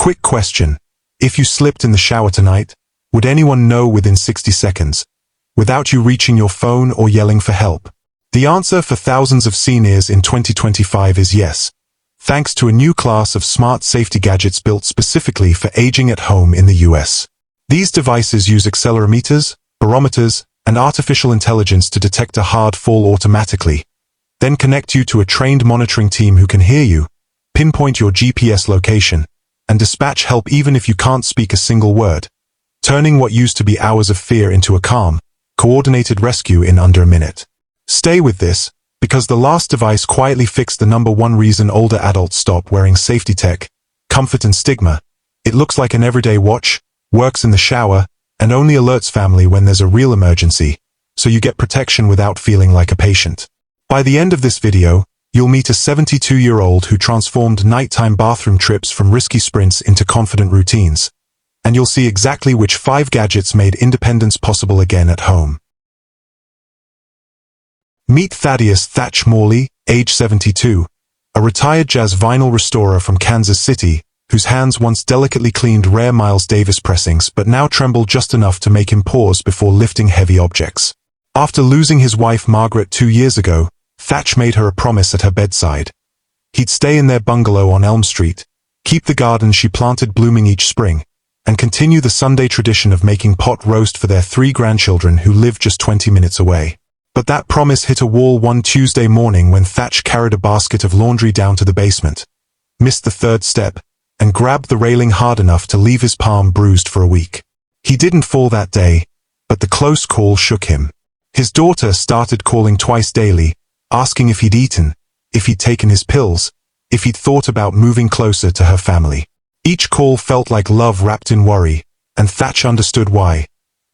Quick question. If you slipped in the shower tonight, would anyone know within 60 seconds, without you reaching your phone or yelling for help? The answer for thousands of seniors in 2025 is yes, thanks to a new class of smart safety gadgets built specifically for aging at home in the US. These devices use accelerometers, barometers, and artificial intelligence to detect a hard fall automatically, then connect you to a trained monitoring team who can hear you, pinpoint your GPS location, and dispatch help even if you can't speak a single word, turning what used to be hours of fear into a calm, coordinated rescue in under a minute. Stay with this, because the last device quietly fixed the number one reason older adults stop wearing safety tech: comfort and stigma. It looks like an everyday watch, works in the shower, and only alerts family when there's a real emergency, so you get protection without feeling like a patient. By the end of this video, you'll meet a 72-year-old who transformed nighttime bathroom trips from risky sprints into confident routines, and you'll see exactly which 5 gadgets made independence possible again at home. Meet Thaddeus Thatch Morley, age 72, a retired jazz vinyl restorer from Kansas City, whose hands once delicately cleaned rare Miles Davis pressings but now tremble just enough to make him pause before lifting heavy objects. After losing his wife Margaret 2 years ago, Thatch made her a promise at her bedside. He'd stay in their bungalow on Elm Street, keep the garden she planted blooming each spring, and continue the Sunday tradition of making pot roast for their 3 grandchildren who live just 20 minutes away. But that promise hit a wall one Tuesday morning when Thatch carried a basket of laundry down to the basement, missed the 3rd step, and grabbed the railing hard enough to leave his palm bruised for a week. He didn't fall that day, but the close call shook him. His daughter started calling twice daily, asking if he'd eaten, if he'd taken his pills, if he'd thought about moving closer to her family. Each call felt like love wrapped in worry, and Thatch understood why.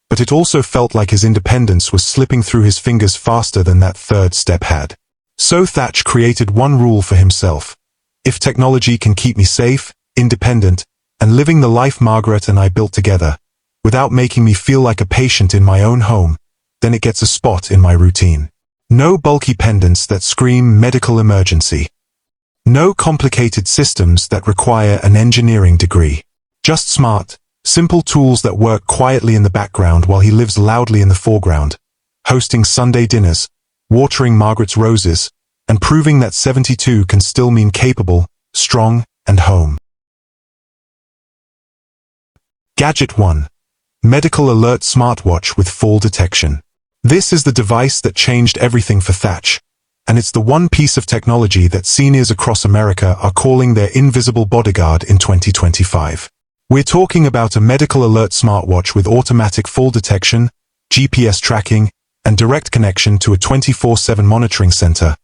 But it also felt like his independence was slipping through his fingers faster than that 3rd step had. So Thatch created one rule for himself. If technology can keep me safe, independent, and living the life Margaret and I built together, without making me feel like a patient in my own home, then it gets a spot in my routine. No bulky pendants that scream medical emergency. No complicated systems that require an engineering degree. Just smart, simple tools that work quietly in the background while he lives loudly in the foreground, hosting Sunday dinners, watering Margaret's roses, and proving that 72 can still mean capable, strong, and home. Gadget 1. Medical Alert Smartwatch with Fall Detection. This is the device that changed everything for Thatch, and it's the one piece of technology that seniors across America are calling their invisible bodyguard in 2025. We're talking about a medical alert smartwatch with automatic fall detection, GPS tracking, and direct connection to a 24/7 monitoring center,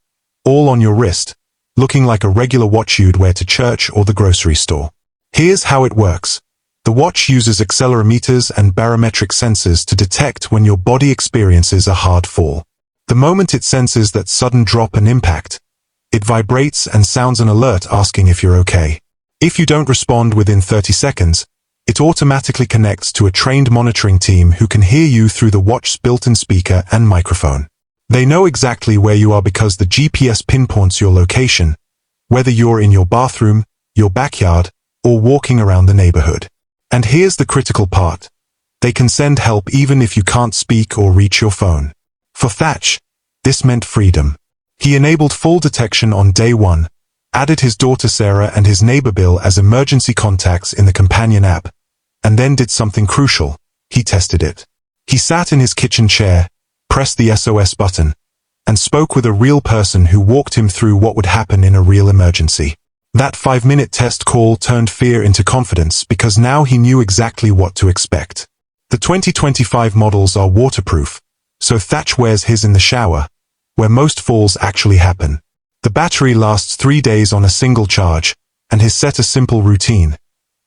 all on your wrist, looking like a regular watch you'd wear to church or the grocery store. Here's how it works. The watch uses accelerometers and barometric sensors to detect when your body experiences a hard fall. The moment it senses that sudden drop and impact, it vibrates and sounds an alert asking if you're okay. If you don't respond within 30 seconds, it automatically connects to a trained monitoring team who can hear you through the watch's built-in speaker and microphone. They know exactly where you are because the GPS pinpoints your location, whether you're in your bathroom, your backyard, or walking around the neighborhood. And here's the critical part. They can send help even if you can't speak or reach your phone. For Thatch, this meant freedom. He enabled fall detection on day 1, added his daughter Sarah and his neighbor Bill as emergency contacts in the companion app, and then did something crucial. He tested it. He sat in his kitchen chair, pressed the SOS button, and spoke with a real person who walked him through what would happen in a real emergency. That 5-minute test call turned fear into confidence because now he knew exactly what to expect. The 2025 models are waterproof, so Thatch wears his in the shower, where most falls actually happen. The battery lasts 3 days on a single charge, and he's set a simple routine.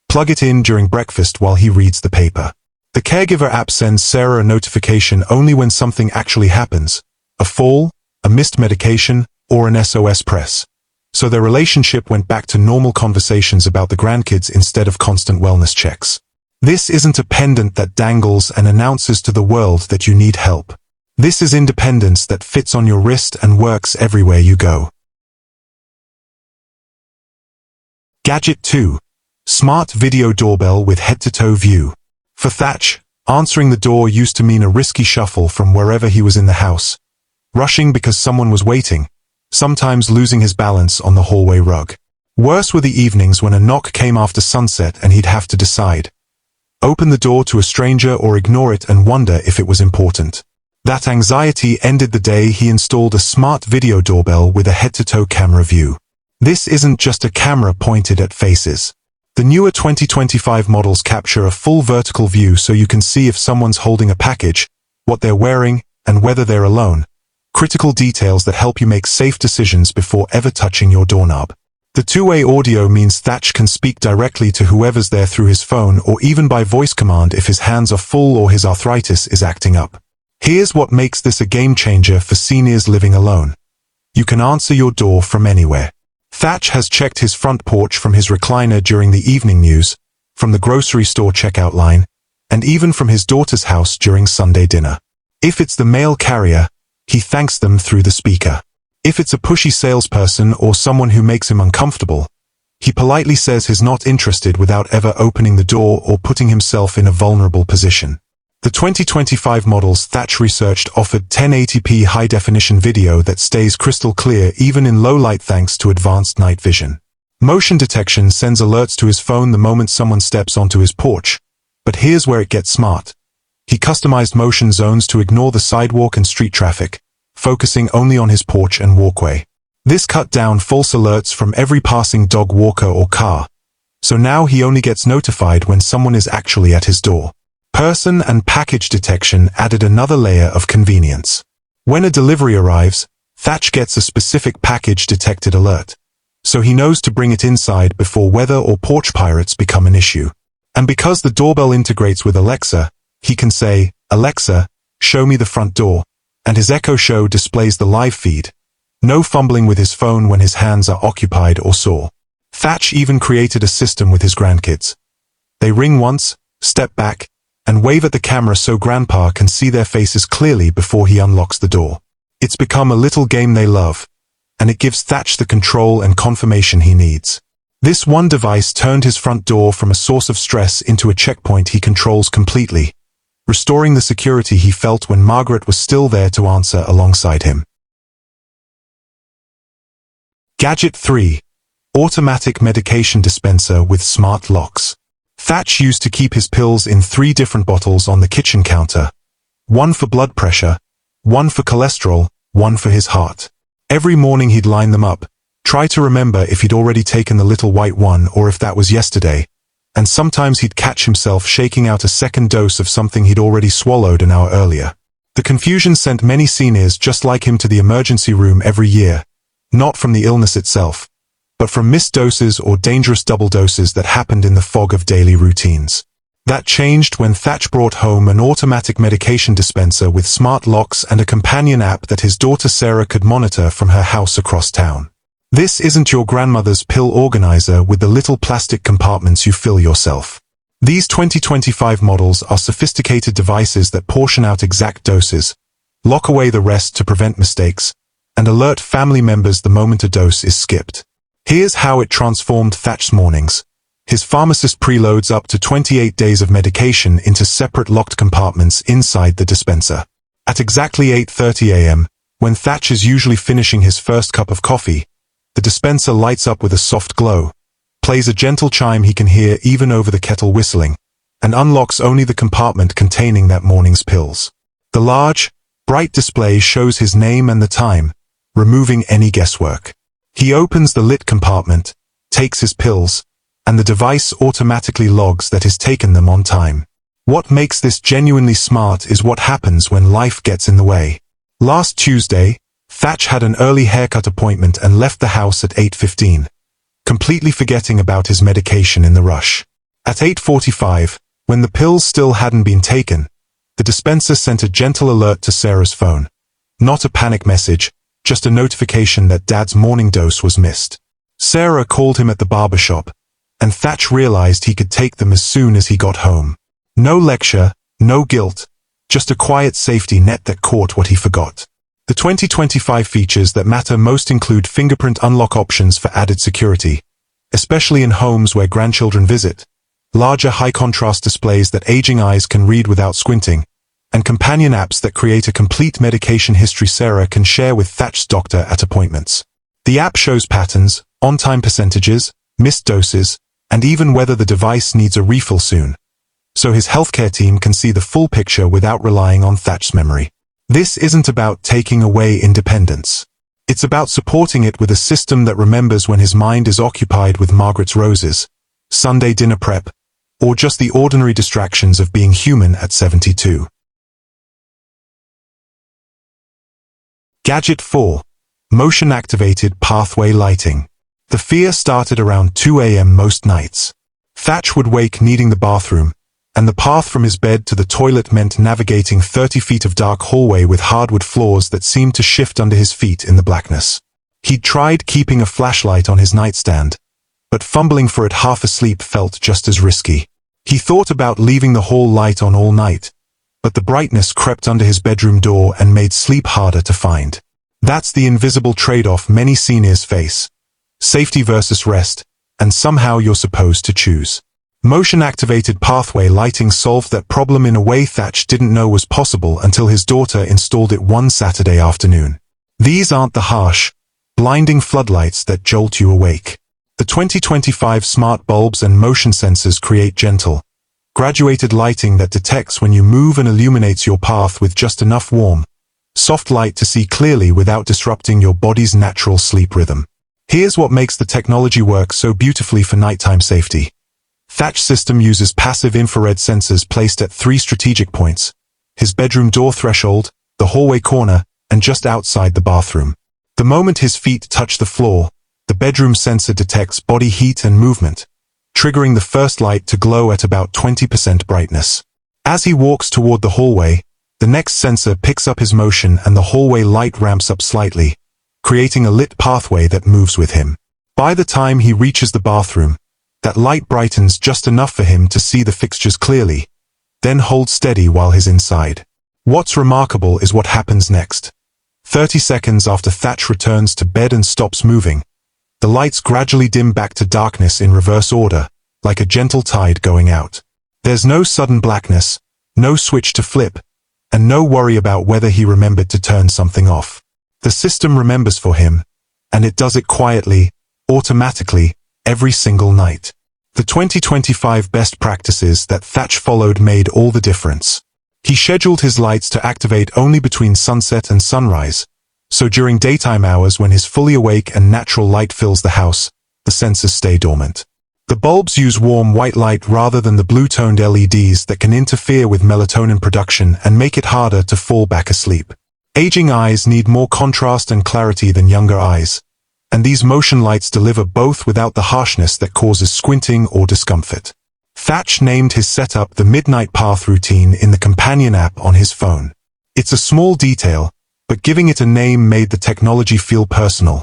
Plug it in during breakfast while he reads the paper. The caregiver app sends Sarah a notification only when something actually happens, a fall, a missed medication, or an SOS press. So their relationship went back to normal conversations about the grandkids instead of constant wellness checks. This isn't a pendant that dangles and announces to the world that you need help. This is independence that fits on your wrist and works everywhere you go. Gadget 2. Smart video doorbell with head-to-toe view. For Thaddeus, answering the door used to mean a risky shuffle from wherever he was in the house, rushing because someone was waiting, sometimes losing his balance on the hallway rug. Worse were the evenings when a knock came after sunset and he'd have to decide. Open the door to a stranger or ignore it and wonder if it was important. That anxiety ended the day he installed a smart video doorbell with a head-to-toe camera view. This isn't just a camera pointed at faces. The newer 2025 models capture a full vertical view so you can see if someone's holding a package, what they're wearing, and whether they're alone. Critical details that help you make safe decisions before ever touching your doorknob. The two-way audio means Thaddeus can speak directly to whoever's there through his phone or even by voice command if his hands are full or his arthritis is acting up. Here's what makes this a game changer for seniors living alone. You can answer your door from anywhere. Thaddeus has checked his front porch from his recliner during the evening news, from the grocery store checkout line, and even from his daughter's house during Sunday dinner. If it's the mail carrier, he thanks them through the speaker. If it's a pushy salesperson or someone who makes him uncomfortable, he politely says he's not interested without ever opening the door or putting himself in a vulnerable position. The 2025 models Thaddeus researched offered 1080p high-definition video that stays crystal clear even in low light thanks to advanced night vision. Motion detection sends alerts to his phone the moment someone steps onto his porch. But here's where it gets smart. He customized motion zones to ignore the sidewalk and street traffic, focusing only on his porch and walkway. This cut down false alerts from every passing dog, walker, or car. So now he only gets notified when someone is actually at his door. Person and package detection added another layer of convenience. When a delivery arrives, Thaddeus gets a specific package detected alert, so he knows to bring it inside before weather or porch pirates become an issue. And because the doorbell integrates with Alexa, he can say, "Alexa, show me the front door," and his Echo Show displays the live feed. No fumbling with his phone when his hands are occupied or sore. Thaddeus even created a system with his grandkids. They ring once, step back, and wave at the camera so Grandpa can see their faces clearly before he unlocks the door. It's become a little game they love, and it gives Thaddeus the control and confirmation he needs. This one device turned his front door from a source of stress into a checkpoint he controls completely, restoring the security he felt when Margaret was still there to answer alongside him. Gadget 3. Automatic medication dispenser with smart locks. Thaddeus used to keep his pills in 3 different bottles on the kitchen counter. One for blood pressure, one for cholesterol, one for his heart. Every morning he'd line them up, try to remember if he'd already taken the little white one or if that was yesterday, and sometimes he'd catch himself shaking out a second dose of something he'd already swallowed an hour earlier. The confusion sent many seniors just like him to the emergency room every year, not from the illness itself, but from missed doses or dangerous double doses that happened in the fog of daily routines. That changed when Thaddeus brought home an automatic medication dispenser with smart locks and a companion app that his daughter Sarah could monitor from her house across town. This isn't your grandmother's pill organizer with the little plastic compartments you fill yourself. These 2025 models are sophisticated devices that portion out exact doses, lock away the rest to prevent mistakes, and alert family members the moment a dose is skipped. Here's how it transformed Thaddeus' mornings. His pharmacist preloads up to 28 days of medication into separate locked compartments inside the dispenser. At exactly 8:30 a.m., when Thaddeus is usually finishing his first cup of coffee, the dispenser lights up with a soft glow, plays a gentle chime he can hear even over the kettle whistling, and unlocks only the compartment containing that morning's pills. The large, bright display shows his name and the time, removing any guesswork. He opens the lit compartment, takes his pills, and the device automatically logs that he's taken them on time. What makes this genuinely smart is what happens when life gets in the way. Last Tuesday, Thaddeus had an early haircut appointment and left the house at 8:15, completely forgetting about his medication in the rush. At 8:45, when the pills still hadn't been taken, the dispenser sent a gentle alert to Sarah's phone. Not a panic message, just a notification that Dad's morning dose was missed. Sarah called him at the barbershop, and Thaddeus realized he could take them as soon as he got home. No lecture, no guilt, just a quiet safety net that caught what he forgot. The 2025 features that matter most include fingerprint unlock options for added security, especially in homes where grandchildren visit, larger high-contrast displays that aging eyes can read without squinting, and companion apps that create a complete medication history Sarah can share with Thaddeus' doctor at appointments. The app shows patterns, on-time percentages, missed doses, and even whether the device needs a refill soon. So his healthcare team can see the full picture without relying on Thaddeus' memory. This isn't about taking away independence. It's about supporting it with a system that remembers when his mind is occupied with Margaret's roses, Sunday dinner prep, or just the ordinary distractions of being human at 72. Gadget 4. Motion-activated pathway lighting. The fear started around 2 a.m. most nights. Thaddeus would wake needing the bathroom, and the path from his bed to the toilet meant navigating 30 feet of dark hallway with hardwood floors that seemed to shift under his feet in the blackness. He'd tried keeping a flashlight on his nightstand, but fumbling for it half asleep felt just as risky. He thought about leaving the hall light on all night, but the brightness crept under his bedroom door and made sleep harder to find. That's the invisible trade-off many seniors face. Safety versus rest, and somehow you're supposed to choose. Motion-activated pathway lighting solved that problem in a way Thaddeus didn't know was possible until his daughter installed it one Saturday afternoon. These aren't the harsh, blinding floodlights that jolt you awake. The 2025 smart bulbs and motion sensors create gentle, graduated lighting that detects when you move and illuminates your path with just enough warm, soft light to see clearly without disrupting your body's natural sleep rhythm. Here's what makes the technology work so beautifully for nighttime safety. Thaddeus' system uses passive infrared sensors placed at 3 strategic points: his bedroom door threshold, the hallway corner, and just outside the bathroom. The moment his feet touch the floor, the bedroom sensor detects body heat and movement, triggering the first light to glow at about 20% brightness. As he walks toward the hallway, the next sensor picks up his motion and the hallway light ramps up slightly, creating a lit pathway that moves with him. By the time he reaches the bathroom, that light brightens just enough for him to see the fixtures clearly, then holds steady while he's inside. What's remarkable is what happens next. 30 seconds after Thaddeus returns to bed and stops moving, the lights gradually dim back to darkness in reverse order, like a gentle tide going out. There's no sudden blackness, no switch to flip, and no worry about whether he remembered to turn something off. The system remembers for him, and it does it quietly, automatically, every single night. The 2025 best practices that Thaddeus followed made all the difference. He scheduled his lights to activate only between sunset and sunrise, so during daytime hours when he's fully awake and natural light fills the house, the sensors stay dormant. The bulbs use warm white light rather than the blue-toned LEDs that can interfere with melatonin production and make it harder to fall back asleep. Aging eyes need more contrast and clarity than younger eyes, and these motion lights deliver both without the harshness that causes squinting or discomfort. Thaddeus named his setup the Midnight Path Routine in the companion app on his phone. It's a small detail, but giving it a name made the technology feel personal,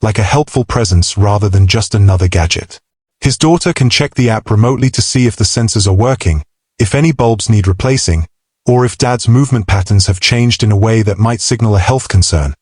like a helpful presence rather than just another gadget. His daughter can check the app remotely to see if the sensors are working, if any bulbs need replacing, or if Dad's movement patterns have changed in a way that might signal a health concern.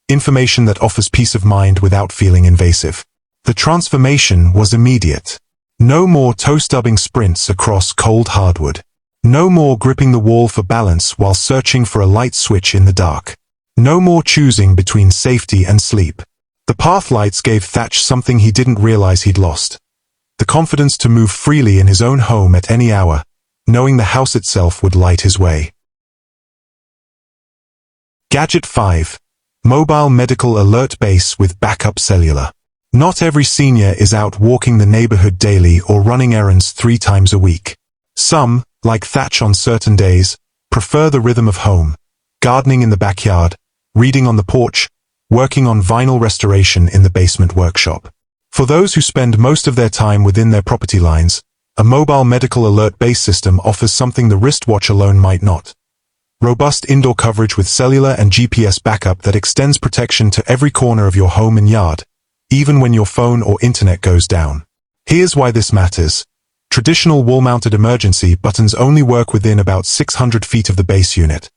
Information that offers peace of mind without feeling invasive. The transformation was immediate. No more toe-stubbing sprints across cold hardwood. No more gripping the wall for balance while searching for a light switch in the dark. No more choosing between safety and sleep. The path lights gave Thaddeus something he didn't realize he'd lost. The confidence to move freely in his own home at any hour, knowing the house itself would light his way. Gadget 5. Mobile Medical Alert Base with Backup Cellular. Not every senior is out walking the neighborhood daily or running errands 3 times a week. Some, like Thaddeus on certain days, prefer the rhythm of home, gardening in the backyard, reading on the porch, working on vinyl restoration in the basement workshop. For those who spend most of their time within their property lines, a mobile medical alert base system offers something the wristwatch alone might not. Robust indoor coverage with cellular and GPS backup that extends protection to every corner of your home and yard, even when your phone or internet goes down. Here's why this matters. Traditional wall-mounted emergency buttons only work within about 600 feet of the base unit,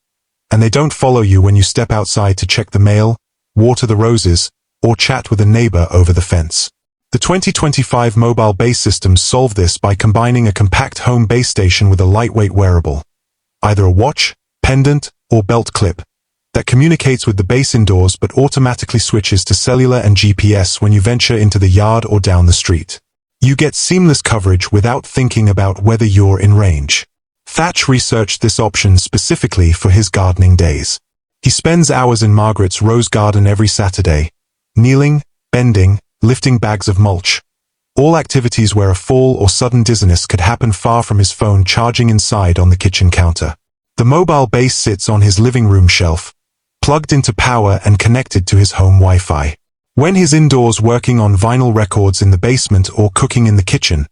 and they don't follow you when you step outside to check the mail, water the roses, or chat with a neighbor over the fence. The 2025 mobile base systems solve this by combining a compact home base station with a lightweight wearable, either a watch, pendant, or belt clip, that communicates with the base indoors but automatically switches to cellular and GPS when you venture into the yard or down the street. You get seamless coverage without thinking about whether you're in range. Thatch researched this option specifically for his gardening days. He spends hours in Margaret's rose garden every Saturday, kneeling, bending, lifting bags of mulch. All activities where a fall or sudden dizziness could happen far from his phone charging inside on the kitchen counter. The mobile base sits on his living room shelf, plugged into power and connected to his home Wi-Fi. When he's indoors working on vinyl records in the basement or cooking in the kitchen,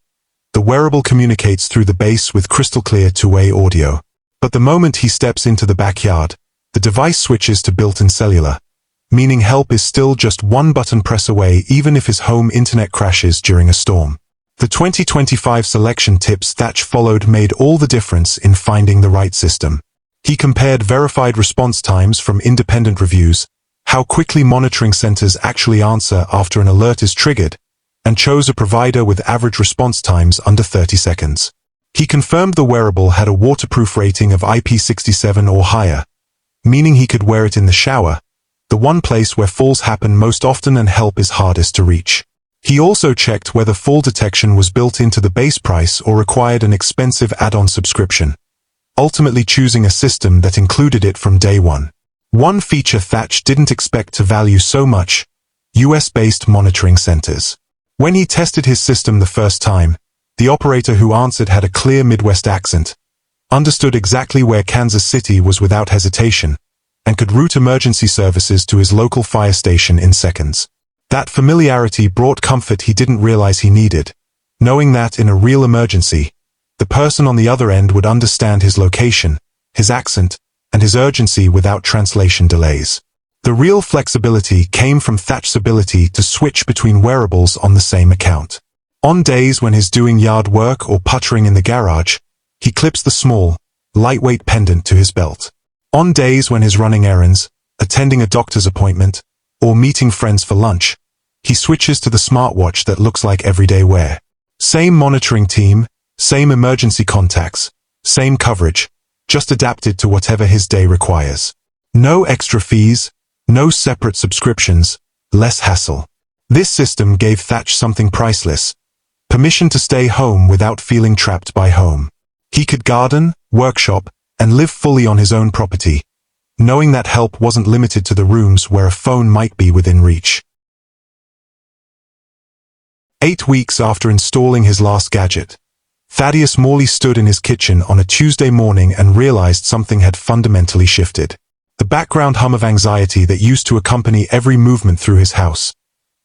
the wearable communicates through the base with crystal-clear two-way audio. But the moment he steps into the backyard, the device switches to built-in cellular, meaning help is still just one button press away even if his home internet crashes during a storm. The 2025 selection tips Thatch followed made all the difference in finding the right system. He compared verified response times from independent reviews, how quickly monitoring centers actually answer after an alert is triggered, and chose a provider with average response times under 30 seconds. He confirmed the wearable had a waterproof rating of IP67 or higher, meaning he could wear it in the shower, the one place where falls happen most often and help is hardest to reach. He also checked whether fall detection was built into the base price or required an expensive add-on subscription, ultimately choosing a system that included it from day one. One feature Thatch didn't expect to value so much: US-based monitoring centers. When he tested his system the first time, the operator who answered had a clear Midwest accent, understood exactly where Kansas City was without hesitation, and could route emergency services to his local fire station in seconds. That familiarity brought comfort he didn't realize he needed, knowing that in a real emergency, the person on the other end would understand his location, his accent, and his urgency without translation delays. The real flexibility came from Thatch's ability to switch between wearables on the same account. On days when he's doing yard work or puttering in the garage, he clips the small, lightweight pendant to his belt. On days when he's running errands, attending a doctor's appointment, or meeting friends for lunch, he switches to the smartwatch that looks like everyday wear. Same monitoring team, same emergency contacts, same coverage, just adapted to whatever his day requires. No extra fees, no separate subscriptions, less hassle. This system gave Thatch something priceless: permission to stay home without feeling trapped by home. He could garden, workshop, and live fully on his own property, knowing that help wasn't limited to the rooms where a phone might be within reach. 8 weeks after installing his last gadget, Thaddeus Morley stood in his kitchen on a Tuesday morning and realized something had fundamentally shifted. The background hum of anxiety that used to accompany every movement through his house,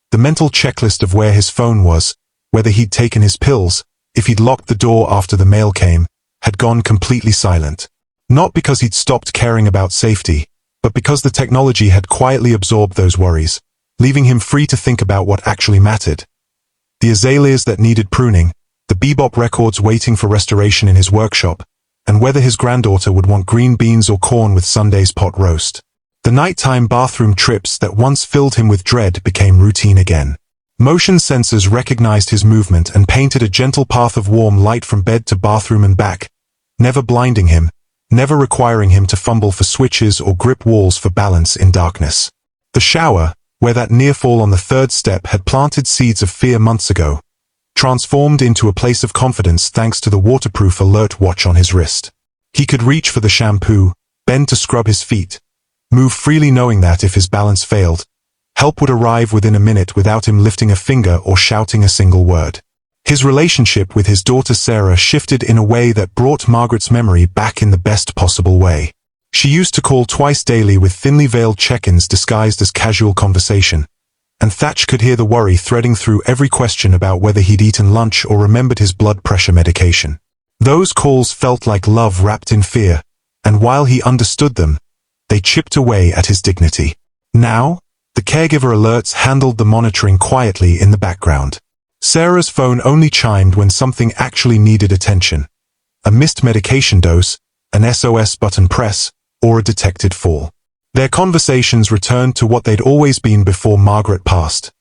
the mental checklist of where his phone was, whether he'd taken his pills, if he'd locked the door after the mail came, had gone completely silent. Not because he'd stopped caring about safety, but because the technology had quietly absorbed those worries, leaving him free to think about what actually mattered. The azaleas that needed pruning, the bebop records waiting for restoration in his workshop, and whether his granddaughter would want green beans or corn with Sunday's pot roast. The nighttime bathroom trips that once filled him with dread became routine again. Motion sensors recognized his movement and painted a gentle path of warm light from bed to bathroom and back, never blinding him, never requiring him to fumble for switches or grip walls for balance in darkness. The shower, where that near fall on the third step had planted seeds of fear months ago, transformed into a place of confidence thanks to the waterproof alert watch on his wrist. He could reach for the shampoo, bend to scrub his feet, move freely knowing that if his balance failed, help would arrive within a minute without him lifting a finger or shouting a single word. His relationship with his daughter Sarah shifted in a way that brought Margaret's memory back in the best possible way. She used to call twice daily with thinly veiled check-ins disguised as casual conversation, and Thatch could hear the worry threading through every question about whether he'd eaten lunch or remembered his blood pressure medication. Those calls felt like love wrapped in fear, and while he understood them, they chipped away at his dignity. Now, the caregiver alerts handled the monitoring quietly in the background. Sarah's phone only chimed when something actually needed attention: a missed medication dose, an SOS button press, or a detected fall. Their conversations returned to what they'd always been before Margaret passed.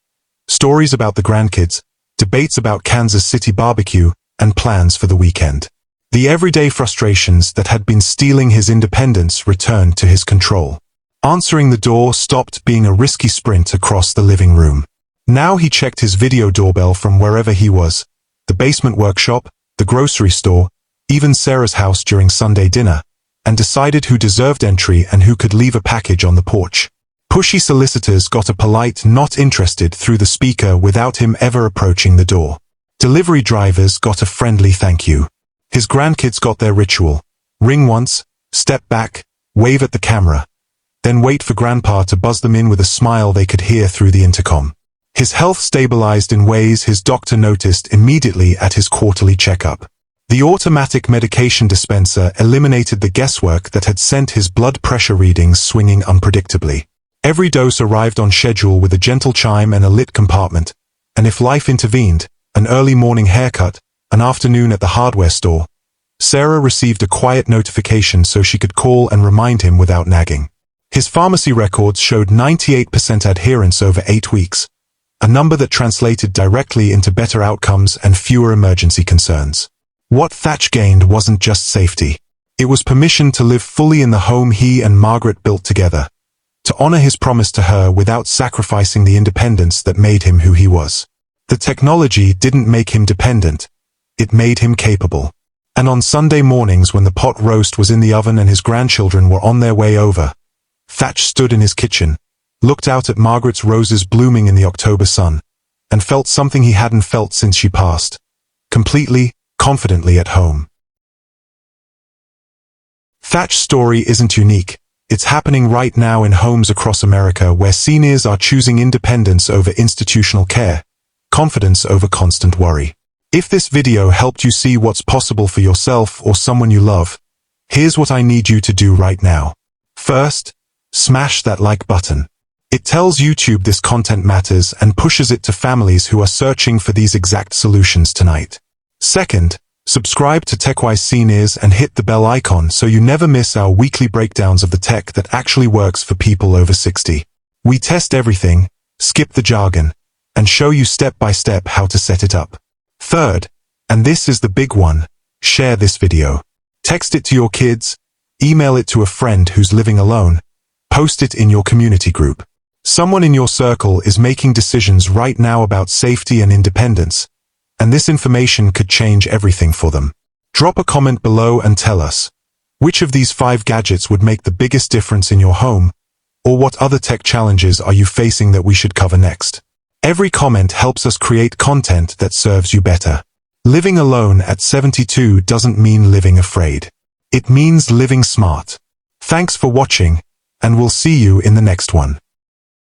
Stories about the grandkids, debates about Kansas City barbecue, and plans for the weekend. The everyday frustrations that had been stealing his independence returned to his control. Answering the door stopped being a risky sprint across the living room. Now he checked his video doorbell from wherever he was, the basement workshop, the grocery store, even Sarah's house during Sunday dinner, and decided who deserved entry and who could leave a package on the porch. Pushy solicitors got a polite "not interested" through the speaker without him ever approaching the door. Delivery drivers got a friendly thank you. His grandkids got their ritual. Ring once, step back, wave at the camera, then wait for Grandpa to buzz them in with a smile they could hear through the intercom. His health stabilized in ways his doctor noticed immediately at his quarterly checkup. The automatic medication dispenser eliminated the guesswork that had sent his blood pressure readings swinging unpredictably. Every dose arrived on schedule with a gentle chime and a lit compartment, and if life intervened, an early morning haircut, an afternoon at the hardware store, Sarah received a quiet notification so she could call and remind him without nagging. His pharmacy records showed 98% adherence over 8 weeks, a number that translated directly into better outcomes and fewer emergency concerns. What Thaddeus gained wasn't just safety. It was permission to live fully in the home he and Margaret built together, to honor his promise to her without sacrificing the independence that made him who he was. The technology didn't make him dependent, it made him capable. And on Sunday mornings when the pot roast was in the oven and his grandchildren were on their way over, Thaddeus stood in his kitchen, looked out at Margaret's roses blooming in the October sun, and felt something he hadn't felt since she passed, completely, confidently at home. Thaddeus' story isn't unique. It's happening right now in homes across America where seniors are choosing independence over institutional care, confidence over constant worry. If this video helped you see what's possible for yourself or someone you love, here's what I need you to do right now. First, smash that like button. It tells YouTube this content matters and pushes it to families who are searching for these exact solutions tonight. Second, subscribe to TechWise Seniors and hit the bell icon so you never miss our weekly breakdowns of the tech that actually works for people over 60. We test everything, skip the jargon, and show you step by step how to set it up. Third, and this is the big one, share this video. Text it to your kids, email it to a friend who's living alone, post it in your community group. Someone in your circle is making decisions right now about safety and independence, and this information could change everything for them. Drop a comment below and tell us, which of these 5 gadgets would make the biggest difference in your home, or what other tech challenges are you facing that we should cover next? Every comment helps us create content that serves you better. Living alone at 72 doesn't mean living afraid. It means living smart. Thanks for watching, and we'll see you in the next one.